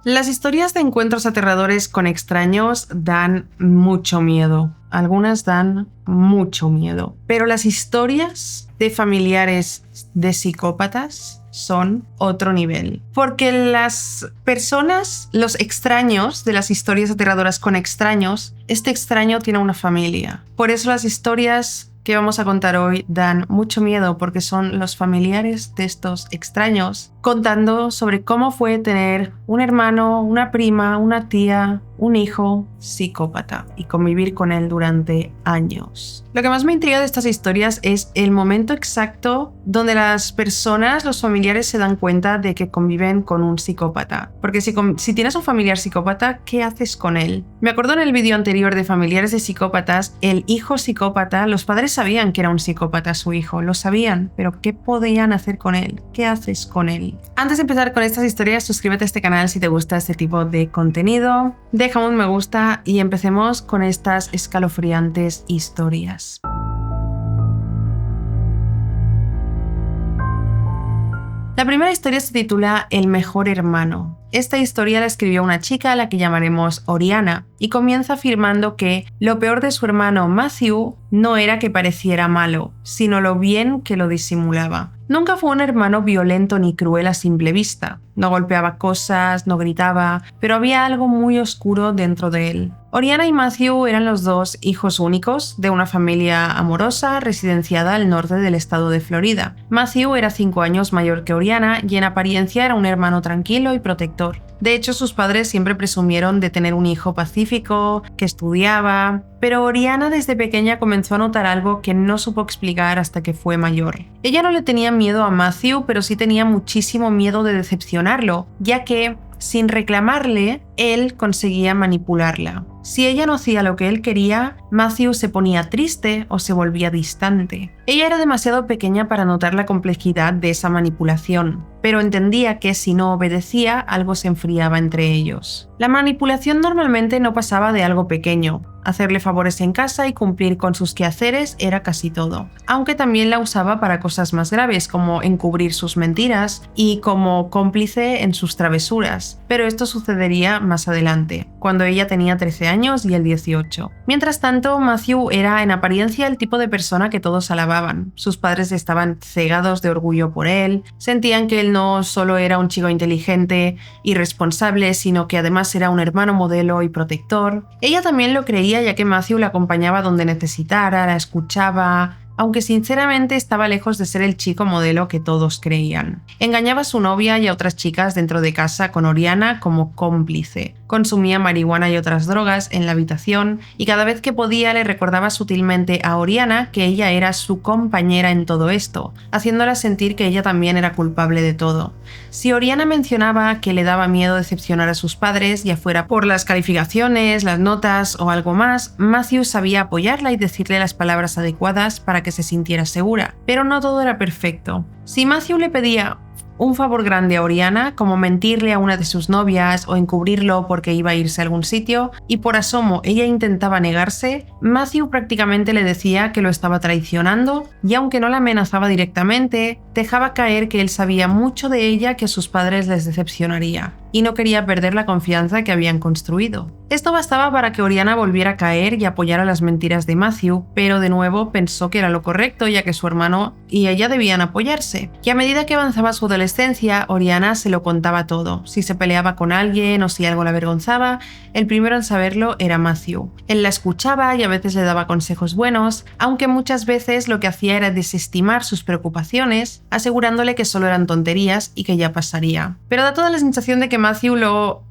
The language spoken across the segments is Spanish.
Las historias de encuentros aterradores con extraños dan mucho miedo. Algunas dan mucho miedo. Pero las historias de familiares de psicópatas son otro nivel. Porque las personas, los extraños de las historias aterradoras con extraños, este extraño tiene una familia. Por eso las historias que vamos a contar hoy dan mucho miedo, porque son los familiares de estos extraños contando sobre cómo fue tener un hermano, una prima, una tía, un hijo psicópata y convivir con él durante años. Lo que más me intriga de estas historias es el momento exacto donde las personas, los familiares, se dan cuenta de que conviven con un psicópata. Porque si tienes un familiar psicópata, ¿qué haces con él? Me acuerdo en el vídeo anterior de familiares de psicópatas, el hijo psicópata, los padres sabían que era un psicópata su hijo, lo sabían, pero ¿qué podían hacer con él? ¿Qué haces con él? Antes de empezar con estas historias, suscríbete a este canal si te gusta este tipo de contenido, deja un me gusta y empecemos con estas escalofriantes historias. La primera historia se titula El mejor hermano. Esta historia la escribió una chica a la que llamaremos Oriana y comienza afirmando que lo peor de su hermano Matthew no era que pareciera malo, sino lo bien que lo disimulaba. Nunca fue un hermano violento ni cruel a simple vista. No golpeaba cosas, no gritaba, pero había algo muy oscuro dentro de él. Oriana y Matthew eran los dos hijos únicos de una familia amorosa residenciada al norte del estado de Florida. Matthew era 5 años mayor que Oriana y en apariencia era un hermano tranquilo y protector. De hecho, sus padres siempre presumieron de tener un hijo pacífico, que estudiaba, pero Oriana desde pequeña comenzó a notar algo que no supo explicar hasta que fue mayor. Ella no le tenía miedo a Matthew, pero sí tenía muchísimo miedo de decepcionarlo, ya que, sin reclamarle, él conseguía manipularla. Si ella no hacía lo que él quería, Matthew se ponía triste o se volvía distante. Ella era demasiado pequeña para notar la complejidad de esa manipulación, pero entendía que si no obedecía, algo se enfriaba entre ellos. La manipulación normalmente no pasaba de algo pequeño. Hacerle favores en casa y cumplir con sus quehaceres era casi todo. Aunque también la usaba para cosas más graves, como encubrir sus mentiras y como cómplice en sus travesuras. Pero esto sucedería más adelante, cuando ella tenía 13 años y él 18. Mientras tanto, Matthew era en apariencia el tipo de persona que todos alababan. Sus padres estaban cegados de orgullo por él, sentían que él no solo era un chico inteligente y responsable, sino que además era un hermano modelo y protector. Ella también lo creía, ya que Matthew la acompañaba donde necesitara, la escuchaba, aunque sinceramente estaba lejos de ser el chico modelo que todos creían. Engañaba a su novia y a otras chicas dentro de casa con Oriana como cómplice. Consumía marihuana y otras drogas en la habitación y cada vez que podía le recordaba sutilmente a Oriana que ella era su compañera en todo esto, haciéndola sentir que ella también era culpable de todo. Si Oriana mencionaba que le daba miedo decepcionar a sus padres, ya fuera por las calificaciones, las notas o algo más, Matthew sabía apoyarla y decirle las palabras adecuadas para que se sintiera segura. Pero no todo era perfecto. Si Matthew le pedía un favor grande a Oriana, como mentirle a una de sus novias o encubrirlo porque iba a irse a algún sitio, y por asomo ella intentaba negarse, Matthew prácticamente le decía que lo estaba traicionando y aunque no la amenazaba directamente, dejaba caer que él sabía mucho de ella que a sus padres les decepcionaría y no quería perder la confianza que habían construido. Esto bastaba para que Oriana volviera a caer y apoyara las mentiras de Matthew, pero de nuevo pensó que era lo correcto, ya que su hermano y ella debían apoyarse. Y a medida que avanzaba su adolescencia, Oriana se lo contaba todo. Si se peleaba con alguien o si algo la avergonzaba, el primero en saberlo era Matthew. Él la escuchaba y a veces le daba consejos buenos, aunque muchas veces lo que hacía era desestimar sus preocupaciones, asegurándole que solo eran tonterías y que ya pasaría. Pero da toda la sensación de que Matthew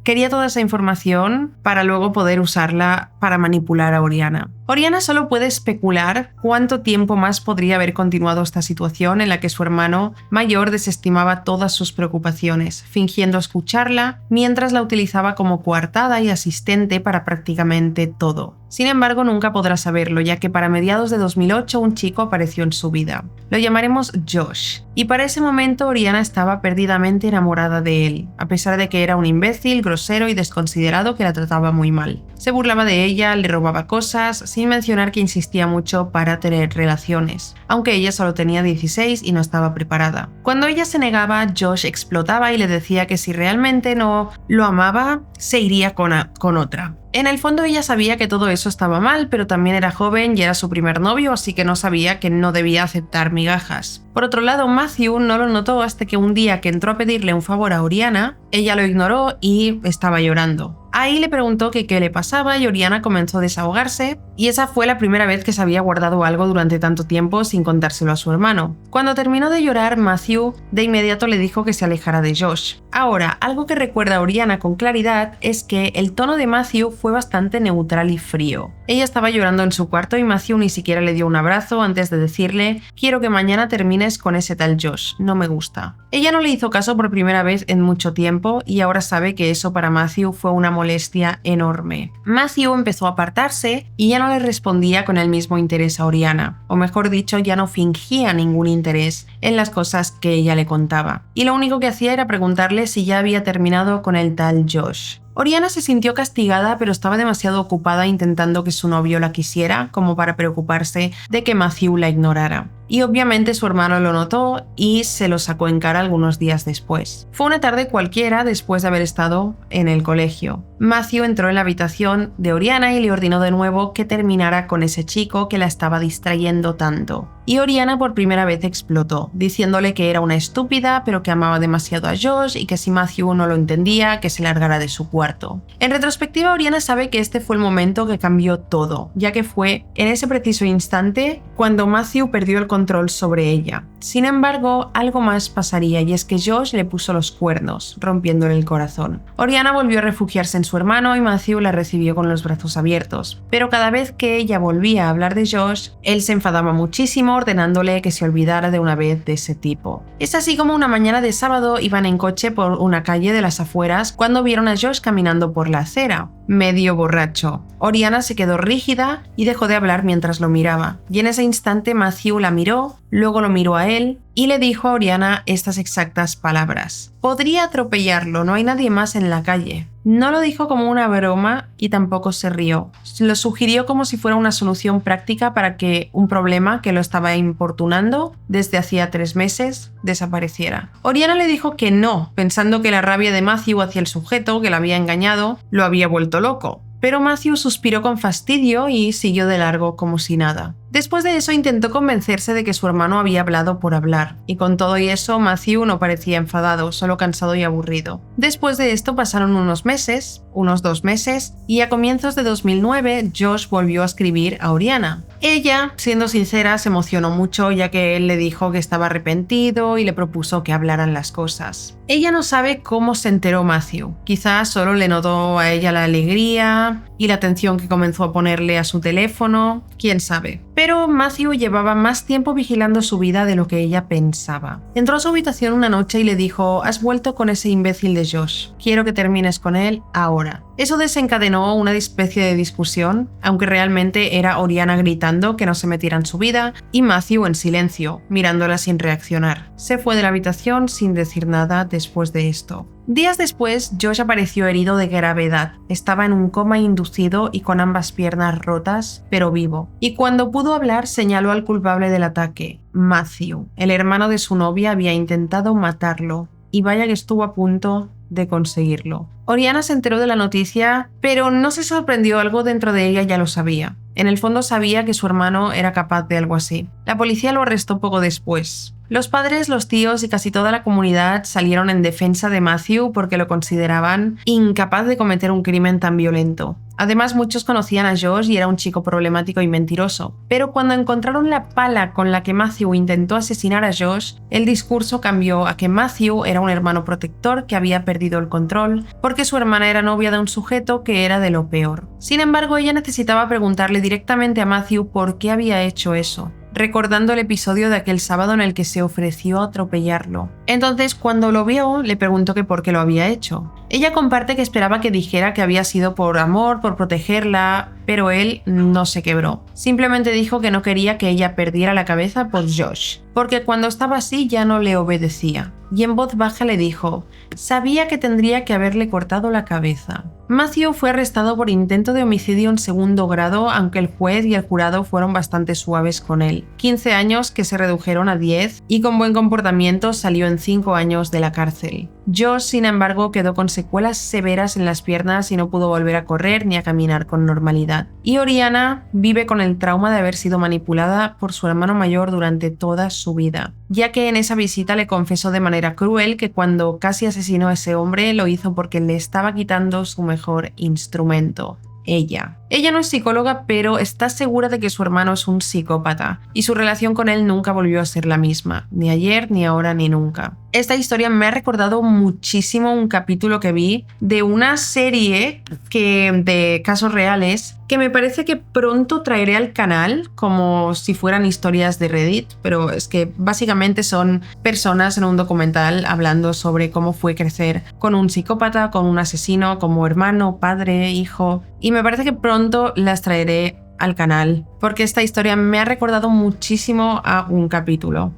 quería toda esa información para luego poder usarla para manipular a Oriana. Oriana solo puede especular cuánto tiempo más podría haber continuado esta situación en la que su hermano mayor desestimaba todas sus preocupaciones, fingiendo escucharla mientras la utilizaba como coartada y asistente para prácticamente todo. Sin embargo, nunca podrá saberlo, ya que para mediados de 2008 un chico apareció en su vida. Lo llamaremos Josh. Y para ese momento Oriana estaba perdidamente enamorada de él, a pesar de que era un imbécil, grosero y desconsiderado que la trataba muy mal. Se burlaba de ella, le robaba cosas, sin mencionar que insistía mucho para tener relaciones, aunque ella solo tenía 16 y no estaba preparada. Cuando ella se negaba, Josh explotaba y le decía que si realmente no lo amaba, se iría con otra. En el fondo ella sabía que todo eso estaba mal, pero también era joven y era su primer novio, así que no sabía que no debía aceptar migajas. Por otro lado, Matthew no lo notó hasta que un día que entró a pedirle un favor a Oriana, ella lo ignoró y estaba llorando. Ahí le preguntó que qué le pasaba y Oriana comenzó a desahogarse, y esa fue la primera vez que se había guardado algo durante tanto tiempo sin contárselo a su hermano. Cuando terminó de llorar, Matthew de inmediato le dijo que se alejara de Josh. Ahora, algo que recuerda a Oriana con claridad es que el tono de Matthew fue bastante neutral y frío. Ella estaba llorando en su cuarto y Matthew ni siquiera le dio un abrazo antes de decirle: quiero que mañana termines con ese tal Josh, no me gusta. Ella no le hizo caso por primera vez en mucho tiempo y ahora sabe que eso para Matthew fue una molestia enorme. Matthew empezó a apartarse y ya no le respondía con el mismo interés a Oriana, o mejor dicho, ya no fingía ningún interés en las cosas que ella le contaba. Y lo único que hacía era preguntarle si ya había terminado con el tal Josh. Oriana se sintió castigada, pero estaba demasiado ocupada intentando que su novio la quisiera como para preocuparse de que Matthew la ignorara. Y obviamente su hermano lo notó y se lo sacó en cara algunos días después. Fue una tarde cualquiera después de haber estado en el colegio. Matthew entró en la habitación de Oriana y le ordenó de nuevo que terminara con ese chico que la estaba distrayendo tanto. Y Oriana por primera vez explotó, diciéndole que era una estúpida, pero que amaba demasiado a Josh y que si Matthew no lo entendía, que se largara de su cuarto. En retrospectiva, Oriana sabe que este fue el momento que cambió todo, ya que fue en ese preciso instante cuando Matthew perdió el control sobre ella. Sin embargo, algo más pasaría, y es que Josh le puso los cuernos, rompiéndole el corazón. Oriana volvió a refugiarse en su hermano y Matthew la recibió con los brazos abiertos, pero cada vez que ella volvía a hablar de Josh, él se enfadaba muchísimo, ordenándole que se olvidara de una vez de ese tipo. Es así como una mañana de sábado iban en coche por una calle de las afueras cuando vieron a Josh caminando por la acera, medio borracho. Oriana se quedó rígida y dejó de hablar mientras lo miraba, y en ese instante Matthew la miró, luego lo miró a él y le dijo a Oriana estas exactas palabras: podría atropellarlo, no hay nadie más en la calle. No lo dijo como una broma y tampoco se rió. Lo sugirió como si fuera una solución práctica para que un problema que lo estaba importunando desde hacía 3 meses desapareciera. Oriana le dijo que no, pensando que la rabia de Matthew hacia el sujeto que la había engañado lo había vuelto loco. Pero Matthew suspiró con fastidio y siguió de largo como si nada. Después de eso intentó convencerse de que su hermano había hablado por hablar, y con todo y eso Matthew no parecía enfadado, solo cansado y aburrido. Después de esto pasaron unos 2 meses, y a comienzos de 2009 Josh volvió a escribir a Oriana. Ella, siendo sincera, se emocionó mucho ya que él le dijo que estaba arrepentido y le propuso que hablaran las cosas. Ella no sabe cómo se enteró Matthew, quizás solo le notó a ella la alegría y la atención que comenzó a ponerle a su teléfono, quién sabe. Pero Matthew llevaba más tiempo vigilando su vida de lo que ella pensaba. Entró a su habitación una noche y le dijo: has vuelto con ese imbécil de Josh, quiero que termines con él ahora. Eso desencadenó una especie de discusión, aunque realmente era Oriana gritando que no se metiera en su vida y Matthew en silencio, mirándola sin reaccionar. Se fue de la habitación sin decir nada después de esto. Días después, Josh apareció herido de gravedad. Estaba en un coma inducido y con ambas piernas rotas, pero vivo. Y cuando pudo hablar, señaló al culpable del ataque: Matthew. El hermano de su novia había intentado matarlo, y vaya que estuvo a punto de conseguirlo. Oriana se enteró de la noticia, pero no se sorprendió, algo dentro de ella ya lo sabía. En el fondo sabía que su hermano era capaz de algo así. La policía lo arrestó poco después. Los padres, los tíos y casi toda la comunidad salieron en defensa de Matthew porque lo consideraban incapaz de cometer un crimen tan violento. Además, muchos conocían a Josh y era un chico problemático y mentiroso. Pero cuando encontraron la pala con la que Matthew intentó asesinar a Josh, el discurso cambió a que Matthew era un hermano protector que había perdido el control porque su hermana era novia de un sujeto que era de lo peor. Sin embargo, ella necesitaba preguntarle directamente a Matthew por qué había hecho eso, recordando el episodio de aquel sábado en el que se ofreció a atropellarlo. Entonces, cuando lo vio, le preguntó que por qué lo había hecho. Ella comparte que esperaba que dijera que había sido por amor, por protegerla, pero él no se quebró. Simplemente dijo que no quería que ella perdiera la cabeza por Josh, porque cuando estaba así ya no le obedecía. Y en voz baja le dijo: sabía que tendría que haberle cortado la cabeza. Matthew fue arrestado por intento de homicidio en segundo grado, aunque el juez y el jurado fueron bastante suaves con él. 15 años que se redujeron a 10 y con buen comportamiento salió en 5 años de la cárcel. Josh, sin embargo, quedó con secuelas severas en las piernas y no pudo volver a correr ni a caminar con normalidad. Y Oriana vive con el trauma de haber sido manipulada por su hermano mayor durante toda su vida, ya que en esa visita le confesó de manera cruel que cuando casi asesinó a ese hombre lo hizo porque le estaba quitando su mejor instrumento. Ella. Ella no es psicóloga, pero está segura de que su hermano es un psicópata y su relación con él nunca volvió a ser la misma, ni ayer, ni ahora, ni nunca. Esta historia me ha recordado muchísimo un capítulo que vi de una serie de casos reales que me parece que pronto traeré al canal como si fueran historias de Reddit, pero es que básicamente son personas en un documental hablando sobre cómo fue crecer con un psicópata, con un asesino, como hermano, padre, hijo, y me parece que pronto las traeré al canal porque esta historia me ha recordado muchísimo a un capítulo.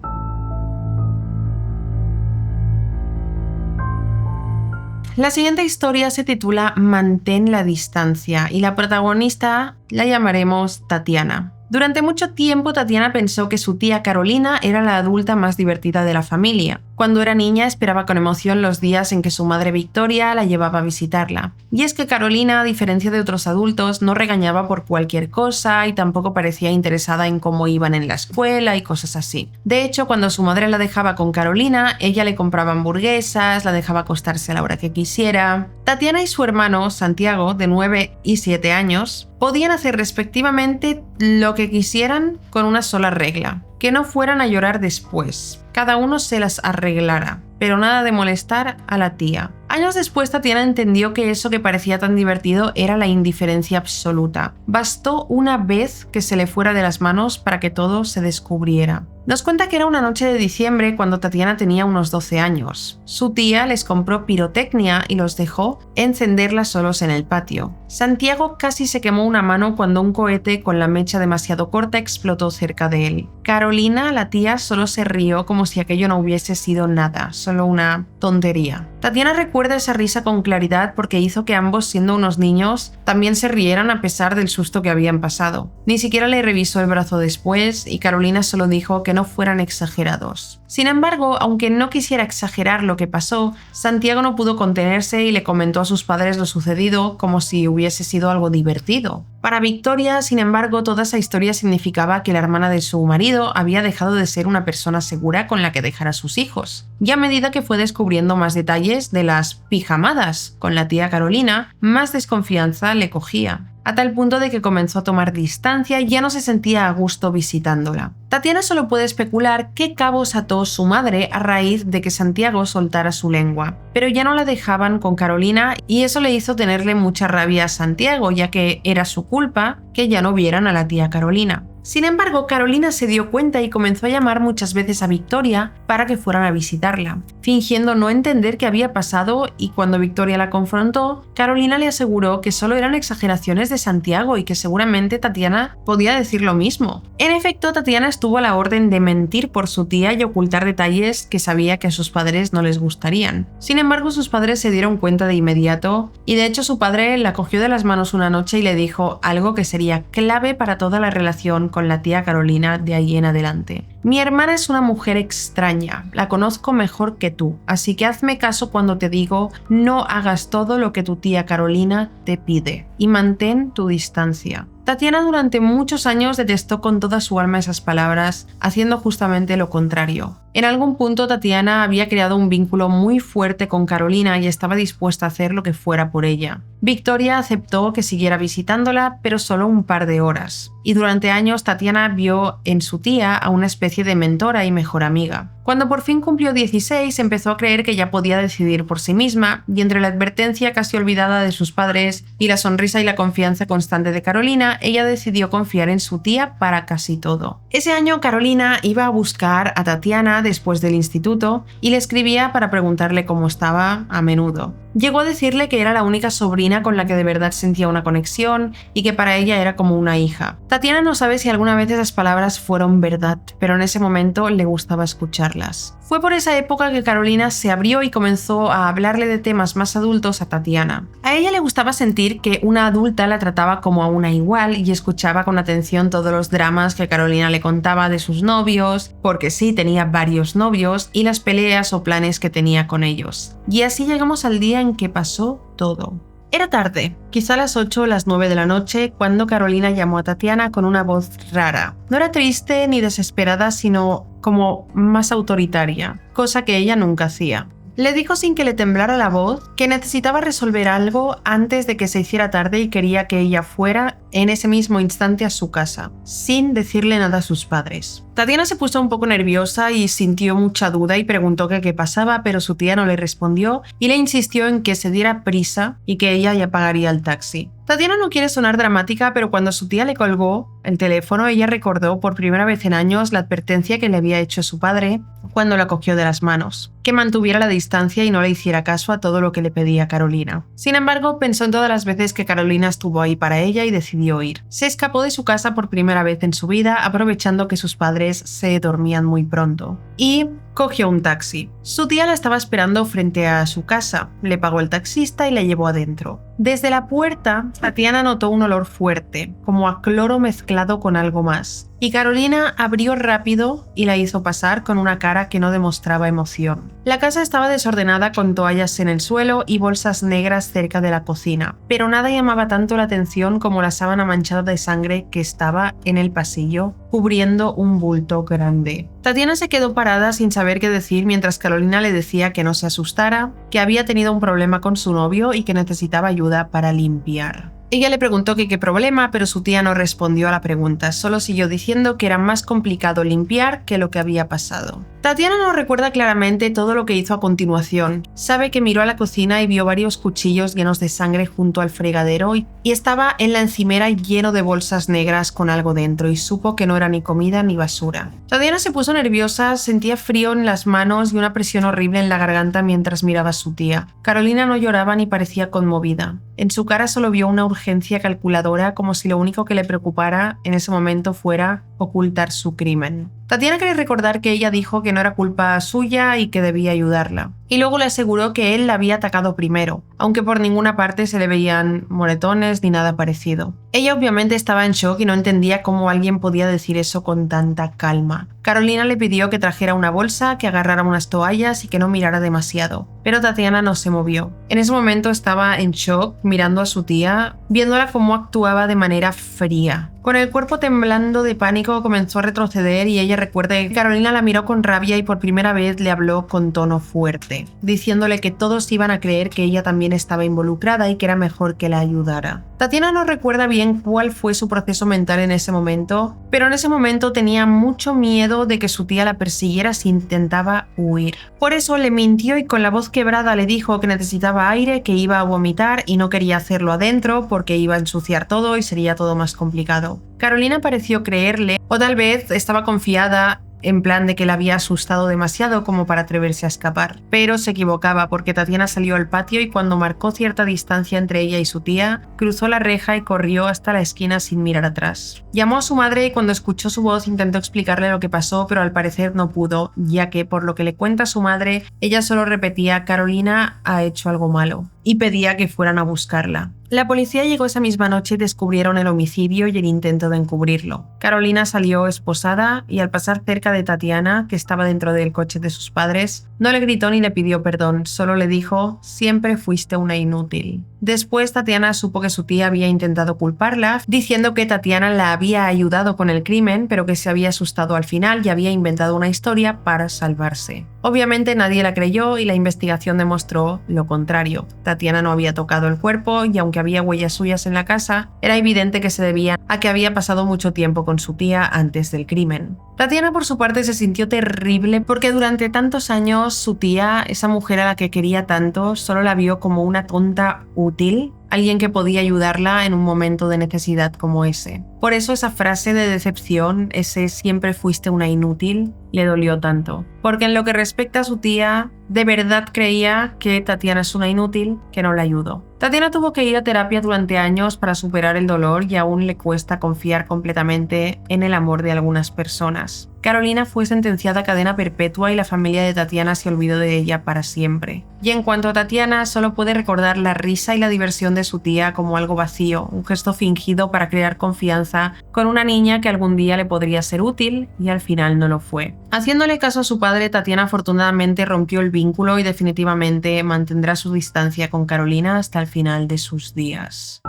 La siguiente historia se titula Mantén la distancia y la protagonista la llamaremos Tatiana. Durante mucho tiempo Tatiana pensó que su tía Carolina era la adulta más divertida de la familia. Cuando era niña esperaba con emoción los días en que su madre Victoria la llevaba a visitarla. Y es que Carolina, a diferencia de otros adultos, no regañaba por cualquier cosa y tampoco parecía interesada en cómo iban en la escuela y cosas así. De hecho, cuando su madre la dejaba con Carolina, ella le compraba hamburguesas, la dejaba acostarse a la hora que quisiera. Tatiana y su hermano, Santiago, de 9 y 7 años, podían hacer respectivamente lo que quisieran con una sola regla: que no fueran a llorar después. Cada uno se las arreglara, pero nada de molestar a la tía. Años después, Tatiana entendió que eso que parecía tan divertido era la indiferencia absoluta. Bastó una vez que se le fuera de las manos para que todo se descubriera. Nos cuenta que era una noche de diciembre cuando Tatiana tenía unos 12 años. Su tía les compró pirotecnia y los dejó encenderla solos en el patio. Santiago casi se quemó una mano cuando un cohete con la mecha demasiado corta explotó cerca de él. Carolina, la tía, solo se rió como si aquello no hubiese sido nada, solo una tontería. Tatiana recuerda esa risa con claridad porque hizo que ambos, siendo unos niños, también se rieran a pesar del susto que habían pasado. Ni siquiera le revisó el brazo después y Carolina solo dijo que no fueran exagerados. Sin embargo, aunque no quisiera exagerar lo que pasó, Santiago no pudo contenerse y le comentó a sus padres lo sucedido como si hubiese sido algo divertido. Para Victoria, sin embargo, toda esa historia significaba que la hermana de su marido había dejado de ser una persona segura con la que dejar a sus hijos. Y a medida que fue descubriendo más detalles de las pijamadas con la tía Carolina, más desconfianza le cogía, a tal punto de que comenzó a tomar distancia y ya no se sentía a gusto visitándola. Tatiana solo puede especular qué cabos ató su madre a raíz de que Santiago soltara su lengua, pero ya no la dejaban con Carolina y eso le hizo tenerle mucha rabia a Santiago, ya que era su culpa que ya no vieran a la tía Carolina. Sin embargo, Carolina se dio cuenta y comenzó a llamar muchas veces a Victoria para que fueran a visitarla, fingiendo no entender qué había pasado, y cuando Victoria la confrontó, Carolina le aseguró que solo eran exageraciones de Santiago y que seguramente Tatiana podía decir lo mismo. En efecto, Tatiana estuvo a la orden de mentir por su tía y ocultar detalles que sabía que a sus padres no les gustarían. Sin embargo, sus padres se dieron cuenta de inmediato y de hecho su padre la cogió de las manos una noche y le dijo algo que sería clave para toda la relación con la tía Carolina de ahí en adelante. Mi hermana es una mujer extraña, la conozco mejor que tú, así que hazme caso cuando te digo no hagas todo lo que tu tía Carolina te pide y mantén tu distancia. Tatiana durante muchos años detestó con toda su alma esas palabras, haciendo justamente lo contrario. En algún punto Tatiana había creado un vínculo muy fuerte con Carolina y estaba dispuesta a hacer lo que fuera por ella. Victoria aceptó que siguiera visitándola, pero solo un par de horas. Y durante años Tatiana vio en su tía a una especie de mentora y mejor amiga. Cuando por fin cumplió 16, empezó a creer que ya podía decidir por sí misma, y entre la advertencia casi olvidada de sus padres y la sonrisa y la confianza constante de Carolina, ella decidió confiar en su tía para casi todo. Ese año Carolina iba a buscar a Tatiana después del instituto y le escribía para preguntarle cómo estaba a menudo. Llegó a decirle que era la única sobrina Carolina con la que de verdad sentía una conexión y que para ella era como una hija. Tatiana no sabe si alguna vez esas palabras fueron verdad, pero en ese momento le gustaba escucharlas. Fue por esa época que Carolina se abrió y comenzó a hablarle de temas más adultos a Tatiana. A ella le gustaba sentir que una adulta la trataba como a una igual y escuchaba con atención todos los dramas que Carolina le contaba de sus novios, porque sí, tenía varios novios, y las peleas o planes que tenía con ellos. Y así llegamos al día en que pasó todo. Era tarde, quizá a las 8 o las 9 de la noche, cuando Carolina llamó a Tatiana con una voz rara. No era triste ni desesperada, sino como más autoritaria, cosa que ella nunca hacía. Le dijo sin que le temblara la voz que necesitaba resolver algo antes de que se hiciera tarde y quería que ella fuera en ese mismo instante a su casa, sin decirle nada a sus padres. Tatiana se puso un poco nerviosa y sintió mucha duda y preguntó qué pasaba, pero su tía no le respondió y le insistió en que se diera prisa y que ella ya pagaría el taxi. Tatiana no quiere sonar dramática, pero cuando su tía le colgó el teléfono, ella recordó por primera vez en años la advertencia que le había hecho su padre cuando la cogió de las manos, que mantuviera la distancia y no le hiciera caso a todo lo que le pedía Carolina. Sin embargo, pensó en todas las veces que Carolina estuvo ahí para ella y decidió ir. Se escapó de su casa por primera vez en su vida, aprovechando que sus padres se dormían muy pronto, y cogió un taxi. Su tía la estaba esperando frente a su casa, le pagó el taxista y la llevó adentro. Desde la puerta, Tatiana notó un olor fuerte, como a cloro mezclado con algo más, y Carolina abrió rápido y la hizo pasar con una cara que no demostraba emoción. La casa estaba desordenada con toallas en el suelo y bolsas negras cerca de la cocina, pero nada llamaba tanto la atención como la sábana manchada de sangre que estaba en el pasillo, cubriendo un bulto grande. Tatiana se quedó parada sin saber qué decir mientras Carolina le decía que no se asustara, que había tenido un problema con su novio y que necesitaba ayuda para limpiar. Ella le preguntó que qué problema, pero su tía no respondió a la pregunta, solo siguió diciendo que era más complicado limpiar que lo que había pasado. Tatiana no recuerda claramente todo lo que hizo a continuación. Sabe que miró a la cocina y vio varios cuchillos llenos de sangre junto al fregadero y estaba en la encimera lleno de bolsas negras con algo dentro y supo que no era ni comida ni basura. Tatiana se puso nerviosa, sentía frío en las manos y una presión horrible en la garganta mientras miraba a su tía. Carolina no lloraba ni parecía conmovida. En su cara solo vio una urgencia calculadora, como si lo único que le preocupara en ese momento fuera ocultar su crimen. Tatiana quería recordar que ella dijo que no era culpa suya y que debía ayudarla. Y luego le aseguró que él la había atacado primero, aunque por ninguna parte se le veían moretones ni nada parecido. Ella obviamente estaba en shock y no entendía cómo alguien podía decir eso con tanta calma. Carolina le pidió que trajera una bolsa, que agarrara unas toallas y que no mirara demasiado, pero Tatiana no se movió. En ese momento estaba en shock, mirando a su tía, viéndola cómo actuaba de manera fría. Con el cuerpo temblando de pánico comenzó a retroceder y ella recuerda que Carolina la miró con rabia y por primera vez le habló con tono fuerte, diciéndole que todos iban a creer que ella también estaba involucrada y que era mejor que la ayudara. Tatiana no recuerda bien cuál fue su proceso mental en ese momento, pero en ese momento tenía mucho miedo de que su tía la persiguiera si intentaba huir. Por eso le mintió y con la voz quebrada le dijo que necesitaba aire, que iba a vomitar y no quería hacerlo adentro porque iba a ensuciar todo y sería todo más complicado. Carolina pareció creerle, o tal vez estaba confiada en plan de que la había asustado demasiado como para atreverse a escapar. Pero se equivocaba porque Tatiana salió al patio y cuando marcó cierta distancia entre ella y su tía, cruzó la reja y corrió hasta la esquina sin mirar atrás. Llamó a su madre y cuando escuchó su voz intentó explicarle lo que pasó, pero al parecer no pudo, ya que por lo que le cuenta su madre, ella solo repetía «Carolina ha hecho algo malo» y pedía que fueran a buscarla. La policía llegó esa misma noche y descubrieron el homicidio y el intento de encubrirlo. Carolina salió esposada y al pasar cerca de Tatiana, que estaba dentro del coche de sus padres, no le gritó ni le pidió perdón, solo le dijo «siempre fuiste una inútil». Después Tatiana supo que su tía había intentado culparla, diciendo que Tatiana la había ayudado con el crimen, pero que se había asustado al final y había inventado una historia para salvarse. Obviamente nadie la creyó y la investigación demostró lo contrario. Tatiana no había tocado el cuerpo y aunque había huellas suyas en la casa, era evidente que se debía a que había pasado mucho tiempo con su tía antes del crimen. Tatiana por su parte se sintió terrible porque durante tantos años su tía, esa mujer a la que quería tanto, solo la vio como una tonta útil, alguien que podía ayudarla en un momento de necesidad como ese. Por eso esa frase de decepción, ese «siempre fuiste una inútil», le dolió tanto. Porque en lo que respecta a su tía, de verdad creía que Tatiana es una inútil que no la ayudó. Tatiana tuvo que ir a terapia durante años para superar el dolor y aún le cuesta confiar completamente en el amor de algunas personas. Carolina fue sentenciada a cadena perpetua y la familia de Tatiana se olvidó de ella para siempre. Y en cuanto a Tatiana, solo puede recordar la risa y la diversión de su tía como algo vacío, un gesto fingido para crear confianza con una niña que algún día le podría ser útil y al final no lo fue. Haciéndole caso a su padre, Tatiana afortunadamente rompió el vínculo y definitivamente mantendrá su distancia con Carolina hasta el final de sus días.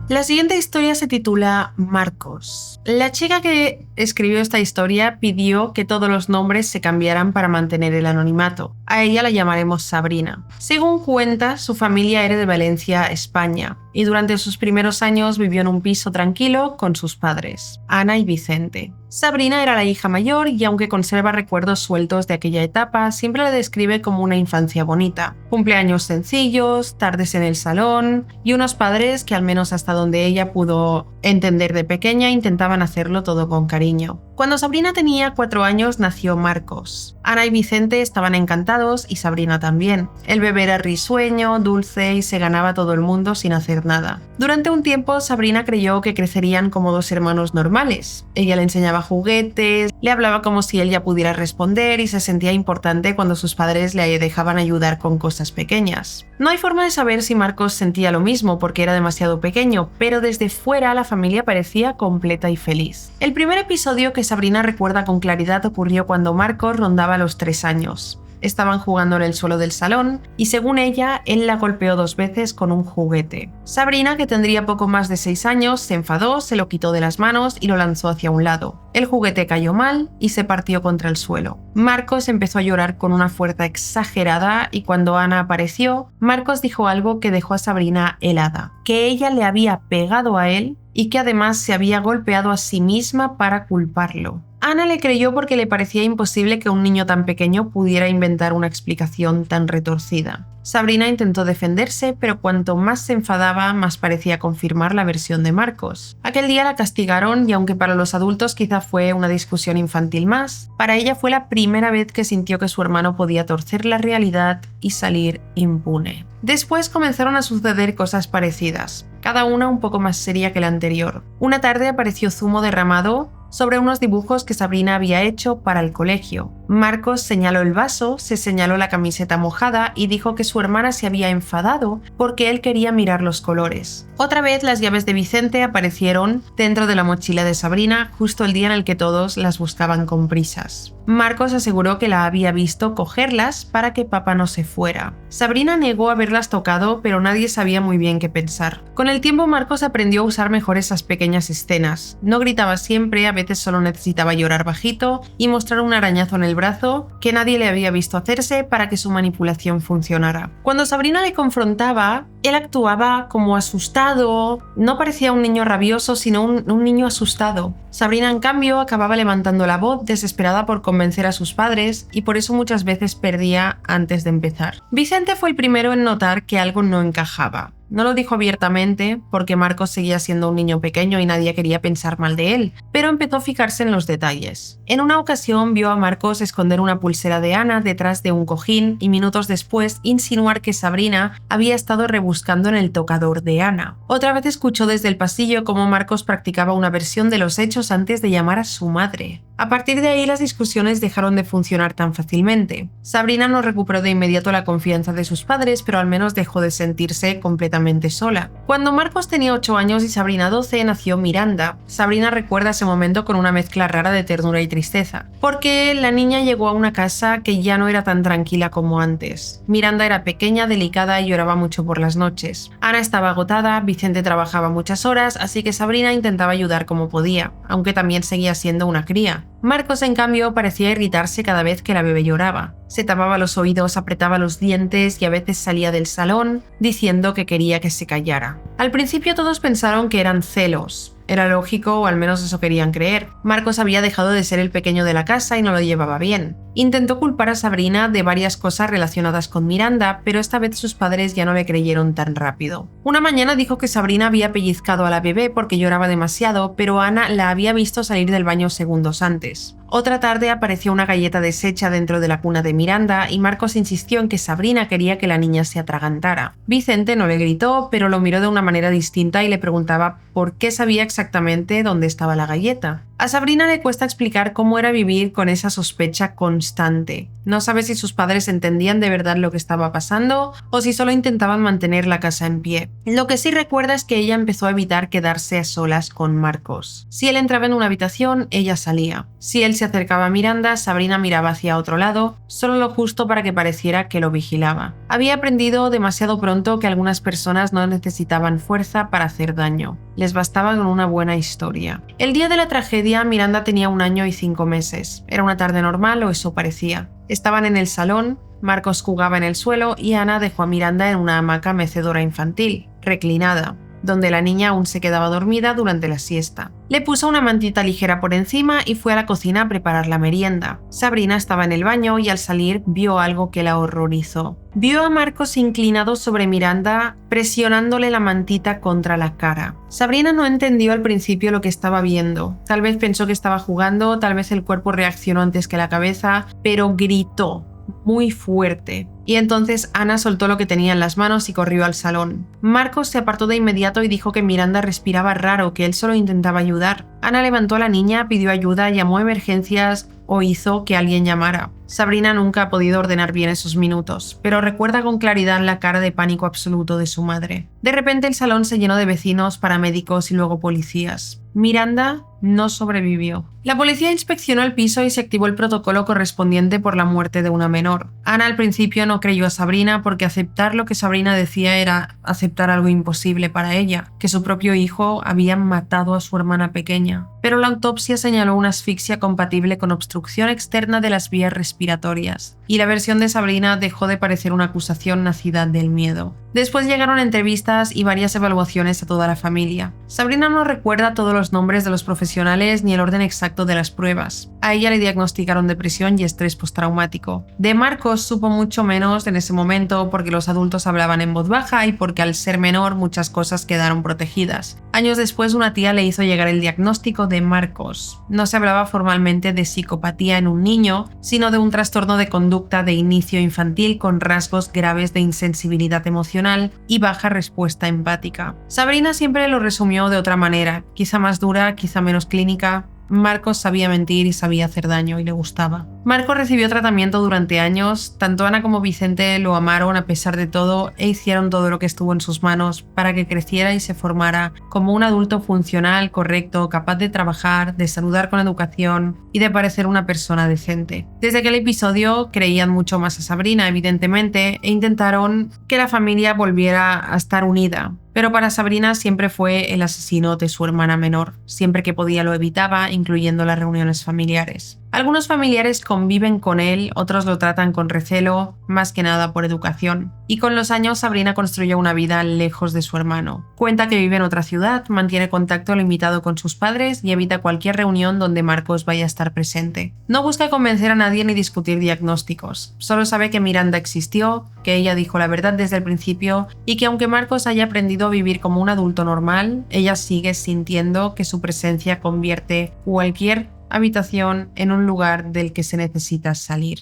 La siguiente historia se titula Marcos. La chica que escribió esta historia pidió que todos los nombres se cambiaran para mantener el anonimato. A ella la llamaremos Sabrina. Según cuenta, su familia era de Valencia, España, y durante sus primeros años vivió en un piso tranquilo con sus padres, Ana y Vicente. Sabrina era la hija mayor y aunque conserva recuerdos sueltos de aquella etapa, siempre la describe como una infancia bonita. Cumpleaños sencillos, tardes en el salón y unos padres que al menos hasta donde ella pudo entender de pequeña intentaban hacerlo todo con cariño. Cuando Sabrina tenía 4 años nació Marcos. Ana y Vicente estaban encantados y Sabrina también. El bebé era risueño, dulce y se ganaba a todo el mundo sin hacer nada. Durante un tiempo Sabrina creyó que crecerían como 2 hermanos normales. Ella le enseñaba juguetes, le hablaba como si él ya pudiera responder y se sentía importante cuando sus padres le dejaban ayudar con cosas pequeñas. No hay forma de saber si Marcos sentía lo mismo porque era demasiado pequeño, pero desde fuera la familia parecía completa y feliz. El primer episodio que Sabrina recuerda con claridad ocurrió cuando Marcos rondaba los 3 años. Estaban jugando en el suelo del salón y según ella, él la golpeó 2 veces con un juguete. Sabrina, que tendría poco más de 6 años, se enfadó, se lo quitó de las manos y lo lanzó hacia un lado. El juguete cayó mal y se partió contra el suelo. Marcos empezó a llorar con una fuerza exagerada y cuando Ana apareció, Marcos dijo algo que dejó a Sabrina helada, que ella le había pegado a él y que además se había golpeado a sí misma para culparlo. Ana le creyó porque le parecía imposible que un niño tan pequeño pudiera inventar una explicación tan retorcida. Sabrina intentó defenderse, pero cuanto más se enfadaba, más parecía confirmar la versión de Marcos. Aquel día la castigaron y aunque para los adultos quizá fue una discusión infantil más, para ella fue la primera vez que sintió que su hermano podía torcer la realidad y salir impune. Después comenzaron a suceder cosas parecidas, cada una un poco más seria que la anterior. Una tarde apareció zumo derramado sobre unos dibujos que Sabrina había hecho para el colegio. Marcos señaló el vaso, se señaló la camiseta mojada y dijo que su hermana se había enfadado porque él quería mirar los colores. Otra vez las llaves de Vicente aparecieron dentro de la mochila de Sabrina justo el día en el que todos las buscaban con prisas. Marcos aseguró que la había visto cogerlas para que papá no se fuera. Sabrina negó haberlas tocado, pero nadie sabía muy bien qué pensar. Con el tiempo Marcos aprendió a usar mejor esas pequeñas escenas. No gritaba siempre, a veces solo necesitaba llorar bajito y mostrar un arañazo en el brazo que nadie le había visto hacerse para que su manipulación funcionara. Cuando Sabrina le confrontaba, él actuaba como asustado, no parecía un niño rabioso, sino un niño asustado. Sabrina, en cambio, acababa levantando la voz, desesperada por convencer a sus padres, y por eso muchas veces perdía antes de empezar. Vicente fue el primero en notar que algo no encajaba. No lo dijo abiertamente porque Marcos seguía siendo un niño pequeño y nadie quería pensar mal de él, pero empezó a fijarse en los detalles. En una ocasión vio a Marcos esconder una pulsera de Ana detrás de un cojín y minutos después insinuar que Sabrina había estado rebuscando en el tocador de Ana. Otra vez escuchó desde el pasillo cómo Marcos practicaba una versión de los hechos antes de llamar a su madre. A partir de ahí las discusiones dejaron de funcionar tan fácilmente. Sabrina no recuperó de inmediato la confianza de sus padres, pero al menos dejó de sentirse completamente sola. Cuando Marcos tenía 8 años y Sabrina 12, nació Miranda. Sabrina recuerda ese momento con una mezcla rara de ternura y tristeza, porque la niña llegó a una casa que ya no era tan tranquila como antes. Miranda era pequeña, delicada y lloraba mucho por las noches. Ana estaba agotada, Vicente trabajaba muchas horas, así que Sabrina intentaba ayudar como podía, aunque también seguía siendo una cría. Marcos, en cambio, parecía irritarse cada vez que la bebé lloraba. Se tapaba los oídos, apretaba los dientes y a veces salía del salón diciendo que quería que se callara. Al principio todos pensaron que eran celos. Era lógico, o al menos eso querían creer. Marcos había dejado de ser el pequeño de la casa y no lo llevaba bien. Intentó culpar a Sabrina de varias cosas relacionadas con Miranda, pero esta vez sus padres ya no le creyeron tan rápido. Una mañana dijo que Sabrina había pellizcado a la bebé porque lloraba demasiado, pero Ana la había visto salir del baño segundos antes. Otra tarde apareció una galleta deshecha dentro de la cuna de Miranda y Marcos insistió en que Sabrina quería que la niña se atragantara. Vicente no le gritó, pero lo miró de una manera distinta y le preguntaba por qué sabía exactamente dónde estaba la galleta. A Sabrina le cuesta explicar cómo era vivir con esa sospecha constante. No sabe si sus padres entendían de verdad lo que estaba pasando o si solo intentaban mantener la casa en pie. Lo que sí recuerda es que ella empezó a evitar quedarse a solas con Marcos. Si él entraba en una habitación, ella salía. Si él se acercaba a Miranda, Sabrina miraba hacia otro lado, solo lo justo para que pareciera que lo vigilaba. Había aprendido demasiado pronto que algunas personas no necesitaban fuerza para hacer daño. Les bastaba con una buena historia. El día de la tragedia, Miranda tenía 1 año y 5 meses. Era una tarde normal, o eso parecía. Estaban en el salón, Marcos jugaba en el suelo y Ana dejó a Miranda en una hamaca mecedora infantil, reclinada, donde la niña aún se quedaba dormida durante la siesta. Le puso una mantita ligera por encima y fue a la cocina a preparar la merienda. Sabrina estaba en el baño y al salir vio algo que la horrorizó. Vio a Marcos inclinado sobre Miranda, presionándole la mantita contra la cara. Sabrina no entendió al principio lo que estaba viendo. Tal vez pensó que estaba jugando, tal vez el cuerpo reaccionó antes que la cabeza, pero gritó muy fuerte. Y entonces Ana soltó lo que tenía en las manos y corrió al salón. Marcos se apartó de inmediato y dijo que Miranda respiraba raro, que él solo intentaba ayudar. Ana levantó a la niña, pidió ayuda, llamó a emergencias o hizo que alguien llamara. Sabrina nunca ha podido ordenar bien esos minutos, pero recuerda con claridad la cara de pánico absoluto de su madre. De repente el salón se llenó de vecinos, paramédicos y luego policías. Miranda no sobrevivió. La policía inspeccionó el piso y se activó el protocolo correspondiente por la muerte de una menor. Ana al principio no creyó a Sabrina porque aceptar lo que Sabrina decía era aceptar algo imposible para ella, que su propio hijo había matado a su hermana pequeña. Pero la autopsia señaló una asfixia compatible con obstrucción externa de las vías respiratorias, y la versión de Sabrina dejó de parecer una acusación nacida del miedo. Después llegaron entrevistas y varias evaluaciones a toda la familia. Sabrina no recuerda todos los nombres de los profesionales ni el orden exacto de las pruebas. A ella le diagnosticaron depresión y estrés postraumático. De Marcos supo mucho menos en ese momento porque los adultos hablaban en voz baja y porque al ser menor muchas cosas quedaron protegidas. Años después una tía le hizo llegar el diagnóstico de Marcos. No se hablaba formalmente de psicopatía en un niño, sino de un trastorno de conducta de inicio infantil con rasgos graves de insensibilidad emocional y baja respuesta empática. Sabrina siempre lo resumió de otra manera, quizá más dura, quizá menos clínica. Marcos sabía mentir y sabía hacer daño y le gustaba. Marcos recibió tratamiento durante años, tanto Ana como Vicente lo amaron a pesar de todo e hicieron todo lo que estuvo en sus manos para que creciera y se formara como un adulto funcional, correcto, capaz de trabajar, de saludar con educación y de parecer una persona decente. Desde aquel episodio creían mucho más a Sabrina, evidentemente, e intentaron que la familia volviera a estar unida. Pero para Sabrina siempre fue el asesino de su hermana menor. Siempre que podía lo evitaba, incluyendo las reuniones familiares. Algunos familiares conviven con él, otros lo tratan con recelo, más que nada por educación. Y con los años Sabrina construyó una vida lejos de su hermano. Cuenta que vive en otra ciudad, mantiene contacto limitado con sus padres y evita cualquier reunión donde Marcos vaya a estar presente. No busca convencer a nadie ni discutir diagnósticos. Solo sabe que Miranda existió, que ella dijo la verdad desde el principio y que aunque Marcos haya aprendido a vivir como un adulto normal, ella sigue sintiendo que su presencia convierte cualquier habitación en un lugar del que se necesita salir.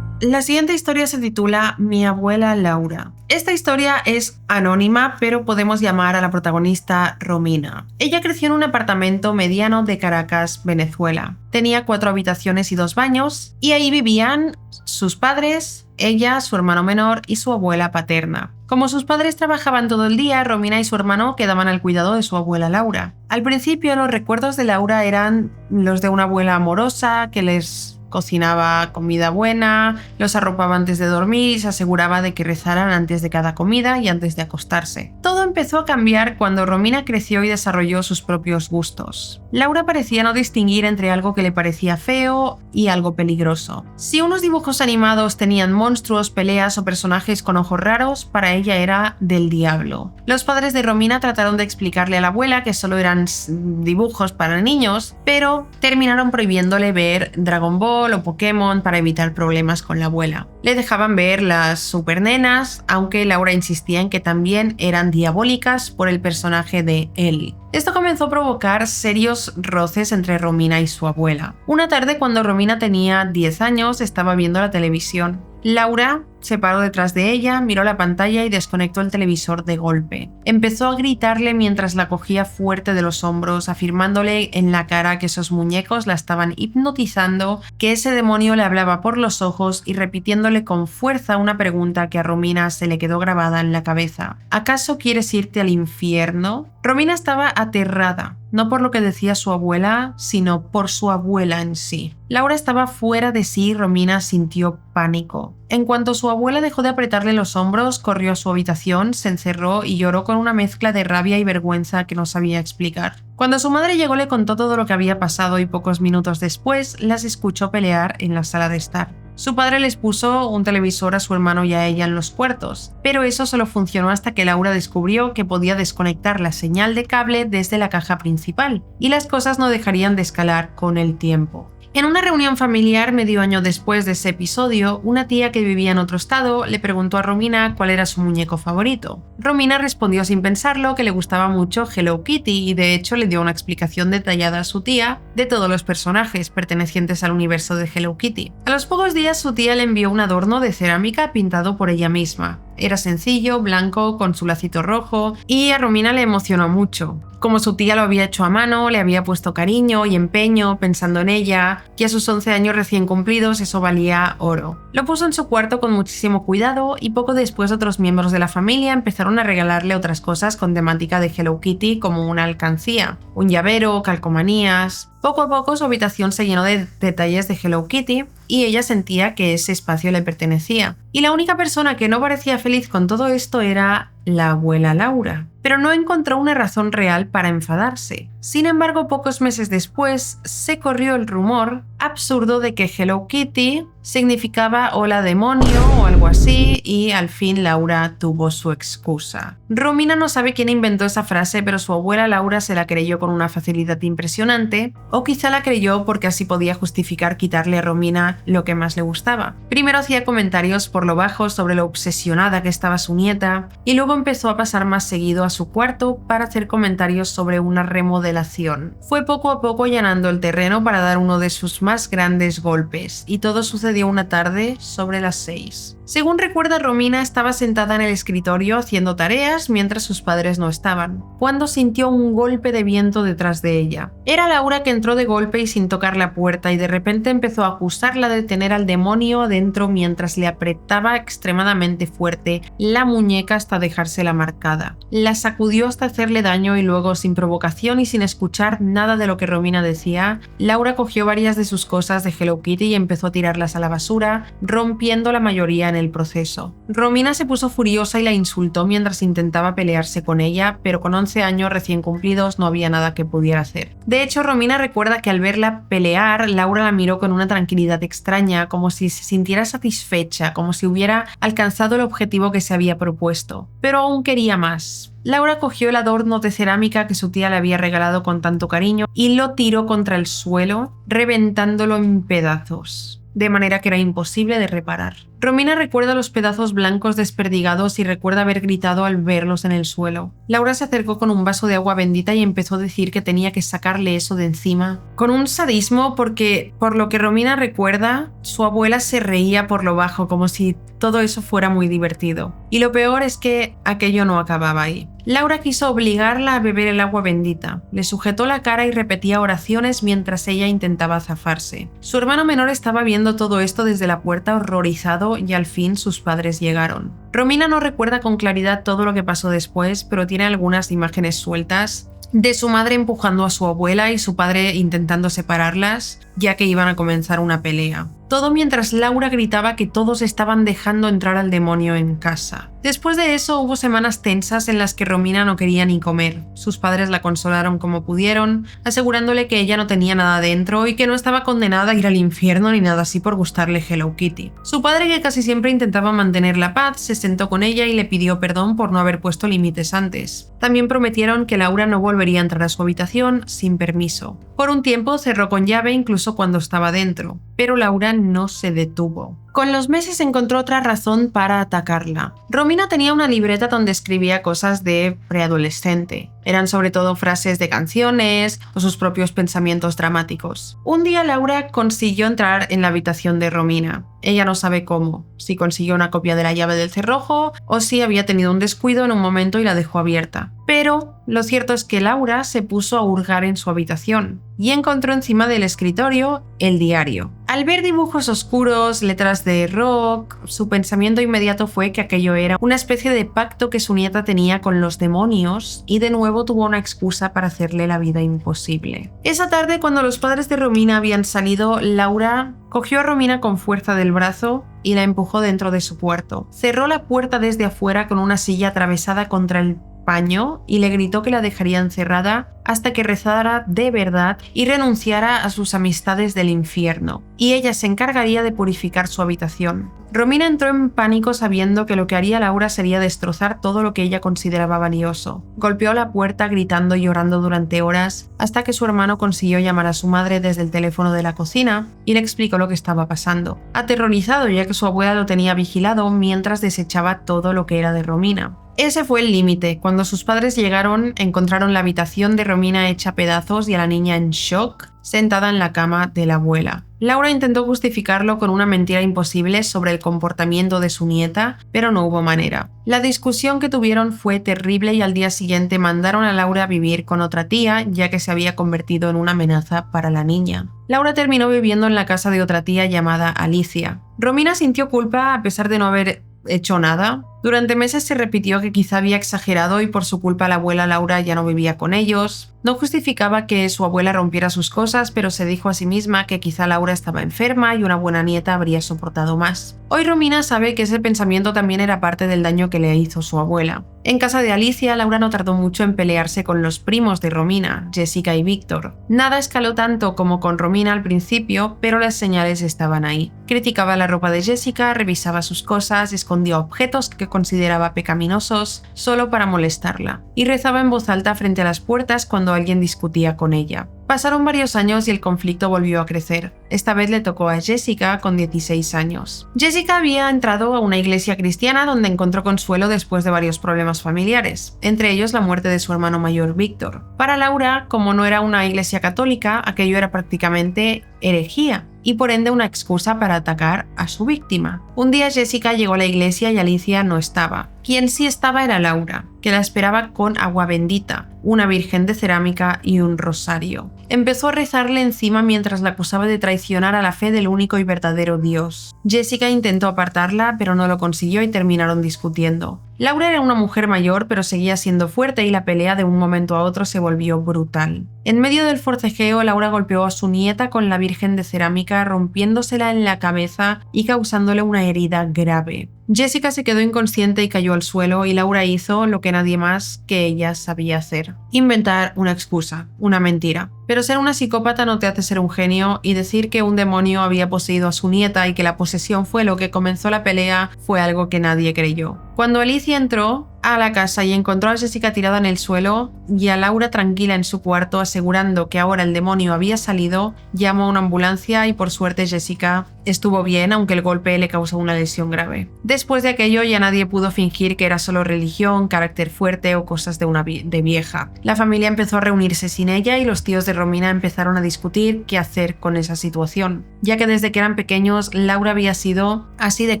La siguiente historia se titula Mi abuela Laura. Esta historia es anónima, pero podemos llamar a la protagonista Romina. Ella creció en un apartamento mediano de Caracas, Venezuela. Tenía 4 habitaciones y 2 baños, y ahí vivían sus padres, ella, su hermano menor y su abuela paterna. Como sus padres trabajaban todo el día, Romina y su hermano quedaban al cuidado de su abuela Laura. Al principio, los recuerdos de Laura eran los de una abuela amorosa que les cocinaba comida buena, los arropaba antes de dormir y se aseguraba de que rezaran antes de cada comida y antes de acostarse. Todo empezó a cambiar cuando Romina creció y desarrolló sus propios gustos. Laura parecía no distinguir entre algo que le parecía feo y algo peligroso. Si unos dibujos animados tenían monstruos, peleas o personajes con ojos raros, para ella era del diablo. Los padres de Romina trataron de explicarle a la abuela que solo eran dibujos para niños, pero terminaron prohibiéndole ver Dragon Ball o Pokémon para evitar problemas con la abuela. Le dejaban ver las supernenas, aunque Laura insistía en que también eran diabólicas por el personaje de Ellie. Esto comenzó a provocar serios roces entre Romina y su abuela. Una tarde, cuando Romina tenía 10 años, estaba viendo la televisión. Laura se paró detrás de ella, miró la pantalla y desconectó el televisor de golpe. Empezó a gritarle mientras la cogía fuerte de los hombros, afirmándole en la cara que esos muñecos la estaban hipnotizando, que ese demonio le hablaba por los ojos y repitiéndole con fuerza una pregunta que a Romina se le quedó grabada en la cabeza. ¿Acaso quieres irte al infierno? Romina estaba aterrada, no por lo que decía su abuela, sino por su abuela en sí. Laura estaba fuera de sí y Romina sintió pánico. En cuanto su abuela dejó de apretarle los hombros, corrió a su habitación, se encerró y lloró con una mezcla de rabia y vergüenza que no sabía explicar. Cuando su madre llegó, le contó todo lo que había pasado y pocos minutos después las escuchó pelear en la sala de estar. Su padre les puso un televisor a su hermano y a ella en los cuartos, pero eso solo funcionó hasta que Laura descubrió que podía desconectar la señal de cable desde la caja principal, y las cosas no dejarían de escalar con el tiempo. En una reunión familiar medio año después de ese episodio, una tía que vivía en otro estado le preguntó a Romina cuál era su muñeco favorito. Romina respondió sin pensarlo que le gustaba mucho Hello Kitty y de hecho le dio una explicación detallada a su tía de todos los personajes pertenecientes al universo de Hello Kitty. A los pocos días su tía le envió un adorno de cerámica pintado por ella misma. Era sencillo, blanco, con su lacito rojo y a Romina le emocionó mucho. Como su tía lo había hecho a mano, le había puesto cariño y empeño pensando en ella, y a sus 11 años recién cumplidos eso valía oro. Lo puso en su cuarto con muchísimo cuidado y poco después otros miembros de la familia empezaron a regalarle otras cosas con temática de Hello Kitty, como una alcancía, un llavero, calcomanías. Poco a poco su habitación se llenó de detalles de Hello Kitty y ella sentía que ese espacio le pertenecía. Y la única persona que no parecía feliz con todo esto era la abuela Laura. Pero no encontró una razón real para enfadarse. Sin embargo, pocos meses después se corrió el rumor absurdo de que Hello Kitty significaba hola demonio o algo así, y al fin Laura tuvo su excusa. Romina no sabe quién inventó esa frase, pero su abuela Laura se la creyó con una facilidad impresionante, o quizá la creyó porque así podía justificar quitarle a Romina lo que más le gustaba. Primero hacía comentarios por lo bajo sobre lo obsesionada que estaba su nieta, y luego empezó a pasar más seguido a su cuarto para hacer comentarios sobre una remodelación. Fue poco a poco allanando el terreno para dar uno de sus más grandes golpes, y todo sucedió una tarde sobre las 6. Según recuerda, Romina estaba sentada en el escritorio haciendo tareas mientras sus padres no estaban, cuando sintió un golpe de viento detrás de ella. Era Laura, que entró de golpe y sin tocar la puerta, y de repente empezó a acusarla de tener al demonio adentro mientras le apretaba extremadamente fuerte la muñeca hasta dejársela marcada. La sacudió hasta hacerle daño y luego, sin provocación y sin escuchar nada de lo que Romina decía, Laura cogió varias de sus cosas de Hello Kitty y empezó a tirarlas a la basura, rompiendo la mayoría en el proceso. Romina se puso furiosa y la insultó mientras intentaba pelearse con ella, pero con 11 años recién cumplidos no había nada que pudiera hacer. De hecho, Romina recuerda que al verla pelear, Laura la miró con una tranquilidad extraña, como si se sintiera satisfecha, como si hubiera alcanzado el objetivo que se había propuesto. Pero aún quería más. Laura cogió el adorno de cerámica que su tía le había regalado con tanto cariño y lo tiró contra el suelo, reventándolo en pedazos, de manera que era imposible de reparar. Romina recuerda los pedazos blancos desperdigados y recuerda haber gritado al verlos en el suelo. Laura se acercó con un vaso de agua bendita y empezó a decir que tenía que sacarle eso de encima, con un sadismo porque, por lo que Romina recuerda, su abuela se reía por lo bajo, como si todo eso fuera muy divertido. Y lo peor es que aquello no acababa ahí. Laura quiso obligarla a beber el agua bendita. Le sujetó la cara y repetía oraciones mientras ella intentaba zafarse. Su hermano menor estaba viendo todo esto desde la puerta, horrorizado, y al fin sus padres llegaron. Romina no recuerda con claridad todo lo que pasó después, pero tiene algunas imágenes sueltas de su madre empujando a su abuela y su padre intentando separarlas, ya que iban a comenzar una pelea. Todo mientras Laura gritaba que todos estaban dejando entrar al demonio en casa. Después de eso hubo semanas tensas en las que Romina no quería ni comer. Sus padres la consolaron como pudieron, asegurándole que ella no tenía nada dentro y que no estaba condenada a ir al infierno ni nada así por gustarle Hello Kitty. Su padre, que casi siempre intentaba mantener la paz, se sentó con ella y le pidió perdón por no haber puesto límites antes. También prometieron que Laura no volvería a entrar a su habitación sin permiso. Por un tiempo cerró con llave incluso cuando estaba dentro, pero Laura no se detuvo. Con los meses encontró otra razón para atacarla. Romina tenía una libreta donde escribía cosas de preadolescente. Eran sobre todo frases de canciones o sus propios pensamientos dramáticos. Un día Laura consiguió entrar en la habitación de Romina. Ella no sabe cómo, si consiguió una copia de la llave del cerrojo o si había tenido un descuido en un momento y la dejó abierta. Pero lo cierto es que Laura se puso a hurgar en su habitación y encontró encima del escritorio el diario. Al ver dibujos oscuros, letras de rock, su pensamiento inmediato fue que aquello era una especie de pacto que su nieta tenía con los demonios y de nuevo tuvo una excusa para hacerle la vida imposible. Esa tarde, cuando los padres de Romina habían salido, Laura cogió a Romina con fuerza del brazo y la empujó dentro de su cuarto. Cerró la puerta desde afuera con una silla atravesada contra el paño y le gritó que la dejaría encerrada hasta que rezara de verdad y renunciara a sus amistades del infierno, y ella se encargaría de purificar su habitación. Romina entró en pánico sabiendo que lo que haría Laura sería destrozar todo lo que ella consideraba valioso. Golpeó la puerta gritando y llorando durante horas hasta que su hermano consiguió llamar a su madre desde el teléfono de la cocina y le explicó lo que estaba pasando, aterrorizado ya que su abuela lo tenía vigilado mientras desechaba todo lo que era de Romina. Ese fue el límite. Cuando sus padres llegaron, encontraron la habitación de Romina hecha pedazos y a la niña en shock, sentada en la cama de la abuela. Laura intentó justificarlo con una mentira imposible sobre el comportamiento de su nieta, pero no hubo manera. La discusión que tuvieron fue terrible y al día siguiente mandaron a Laura a vivir con otra tía, ya que se había convertido en una amenaza para la niña. Laura terminó viviendo en la casa de otra tía llamada Alicia. Romina sintió culpa a pesar de no haber hecho nada. Durante meses se repitió que quizá había exagerado y por su culpa la abuela Laura ya no vivía con ellos. No justificaba que su abuela rompiera sus cosas, pero se dijo a sí misma que quizá Laura estaba enferma y una buena nieta habría soportado más. Hoy Romina sabe que ese pensamiento también era parte del daño que le hizo su abuela. En casa de Alicia, Laura no tardó mucho en pelearse con los primos de Romina, Jessica y Víctor. Nada escaló tanto como con Romina al principio, pero las señales estaban ahí. Criticaba la ropa de Jessica, revisaba sus cosas, escondía objetos que consideraba pecaminosos solo para molestarla, y rezaba en voz alta frente a las puertas cuando alguien discutía con ella. Pasaron varios años y el conflicto volvió a crecer. Esta vez le tocó a Jessica con 16 años. Jessica había entrado a una iglesia cristiana donde encontró consuelo después de varios problemas familiares, entre ellos la muerte de su hermano mayor Víctor. Para Laura, como no era una iglesia católica, aquello era prácticamente herejía y por ende una excusa para atacar a su víctima. Un día Jessica llegó a la iglesia y Alicia no estaba. Quien sí estaba era Laura, que la esperaba con agua bendita, una virgen de cerámica y un rosario. Empezó a rezarle encima mientras la acusaba de traicionar a la fe del único y verdadero Dios. Jessica intentó apartarla, pero no lo consiguió y terminaron discutiendo. Laura era una mujer mayor, pero seguía siendo fuerte y la pelea de un momento a otro se volvió brutal. En medio del forcejeo, Laura golpeó a su nieta con la virgen de cerámica, rompiéndosela en la cabeza y causándole una herida grave. Jessica se quedó inconsciente y cayó al suelo y Laura hizo lo que nadie más que ella sabía hacer: inventar una excusa, una mentira. Pero ser una psicópata no te hace ser un genio, y decir que un demonio había poseído a su nieta y que la posesión fue lo que comenzó la pelea fue algo que nadie creyó. Cuando Alicia entró a la casa y encontró a Jessica tirada en el suelo y a Laura tranquila en su cuarto asegurando que ahora el demonio había salido, llamó a una ambulancia y por suerte Jessica estuvo bien, aunque el golpe le causó una lesión grave. Después de aquello ya nadie pudo fingir que era solo religión, carácter fuerte o cosas de vieja. La familia empezó a reunirse sin ella y los tíos de Romina empezaron a discutir qué hacer con esa situación, ya que desde que eran pequeños Laura había sido así de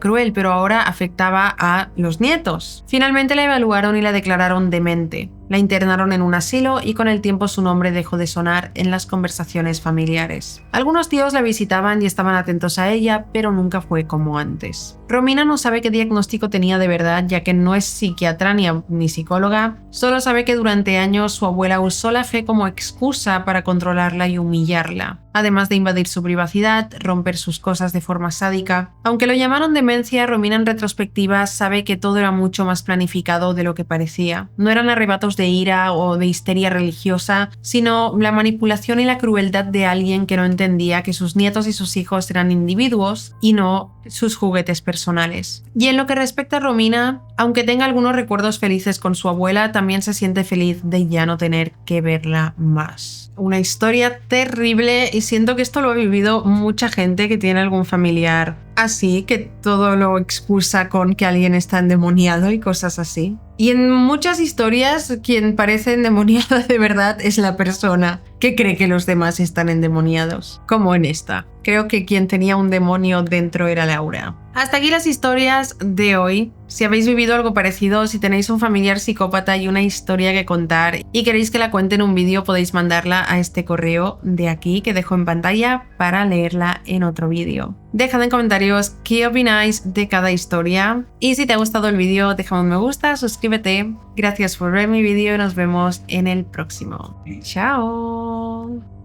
cruel, pero ahora afectaba a los nietos. Finalmente la evaluaron y la declararon demente. La internaron en un asilo y con el tiempo su nombre dejó de sonar en las conversaciones familiares. Algunos tíos la visitaban y estaban atentos a ella, pero nunca fue como antes. Romina no sabe qué diagnóstico tenía de verdad, ya que no es psiquiatra ni psicóloga, solo sabe que durante años su abuela usó la fe como excusa para controlarla y humillarla, además de invadir su privacidad, romper sus cosas de forma sádica. Aunque lo llamaron demencia, Romina en retrospectiva sabe que todo era mucho más planificado de lo que parecía. No eran arrebatos de ira o de histeria religiosa, sino la manipulación y la crueldad de alguien que no entendía que sus nietos y sus hijos eran individuos y no sus juguetes personales. Y en lo que respecta a Romina, aunque tenga algunos recuerdos felices con su abuela, también se siente feliz de ya no tener que verla más. Una historia terrible y siento que esto lo ha vivido mucha gente que tiene algún familiar así, que todo lo excusa con que alguien está endemoniado y cosas así. Y en muchas historias quien parece endemoniado de verdad es la persona que cree que los demás están endemoniados, como en esta. Creo que quien tenía un demonio dentro era Laura. Hasta aquí las historias de hoy. Si habéis vivido algo parecido, si tenéis un familiar psicópata y una historia que contar y queréis que la cuente en un vídeo, podéis mandarla a este correo de aquí que dejo en pantalla para leerla en otro vídeo. Dejad en comentarios qué opináis de cada historia y si te ha gustado el vídeo, déjame un me gusta, suscríbete. Gracias por ver mi vídeo y nos vemos en el próximo. ¡Chao!